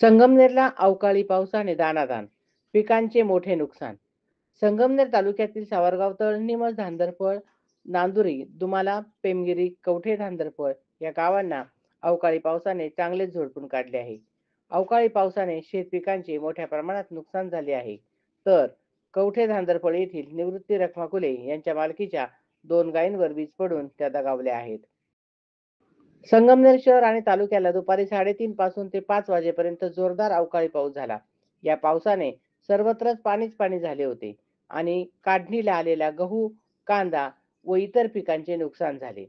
संगमनेरला अवकाळी पावसाने दाणादाण, पिकांचे मोठे नुकसान. संगमनेर तालुक्यातील सावरगाव तळ, निमज, धांदरफळ, नांदुरी, दुमाला, पेमगिरी, कवठे धांदरफळ या गावांना अवकाळी पावसाने चांगलेच झोडपून काढले आहे. अवकाळी पावसाने शेत पिकांचे मोठ्या प्रमाणात नुकसान झाले आहे. तर कवठे धांदरफळ येथील निवृत्ती रखमाकुले यांच्या मालकीच्या 2 गायींवर वीज पडून त्या दगावल्या आहेत. संगमनेर शहर आणि तालुक्याला दुपारी 3:30 पासून ते 5 वाजेपर्यंत जोरदार अवकाळी पाऊस झाला. या पावसाने सर्वत्रच पाणीच पाणी झाले होते आणि काढणीला आलेला गहू, कांदा व इतर पिकांचे नुकसान झाले.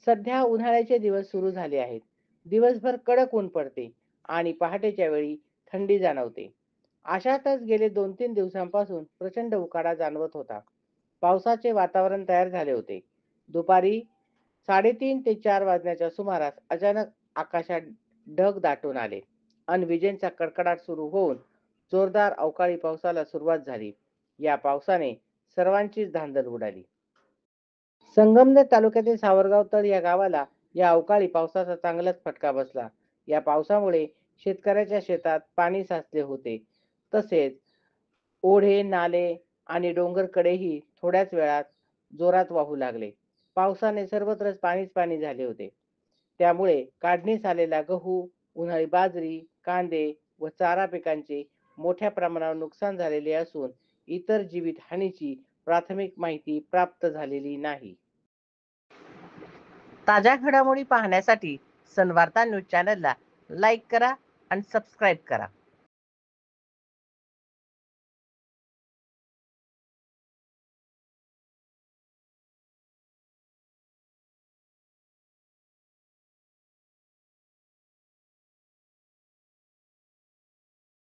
सध्या उन्हाळ्याचे दिवस सुरू झाले आहेत. दिवसभर कडक ऊन पडते आणि पहाटेच्या वेळी थंडी जाणवते. अशातच गेले 2-3 दिवसांपासून प्रचंड उकाडा जाणवत होता. पावसाचे वातावरण तयार झाले होते. दुपारी 3:30 ते 4 वाजण्याच्या सुमारास अचानक आकाशात ढग दाटून आले आणि विजेंचा कडकडाट सुरू होऊन जोरदार अवकाळी पावसाला सुरुवात झाली. या पावसाने सर्वांचीच धांदल उडाली. संगमनेर तालुक्यातील सावरगाव तळ या गावाला या अवकाळी पावसाचा चांगलाच फटका बसला. या पावसामुळे शेतकऱ्याच्या शेतात पाणी साचले होते. तसेच ओढे, नाले आणि डोंगरकडेही थोड्याच वेळात जोरात वाहू लागले. पावसाने सर्वत्रच पाणीच पाणी झाले होते. त्यामुळे काढणीस आलेला गहू, उन्हाळी बाजरी, कांदे व चारा पिकांचे मोठ्या प्रमाणावर नुकसान झालेले असून इतर जीवितहानीची प्राथमिक माहिती प्राप्त झालेली नाही. ताज्या घडामोडी पाहण्यासाठी सनवार्ता न्यूज चॅनलला लाईक करा आणि सबस्क्राईब करा.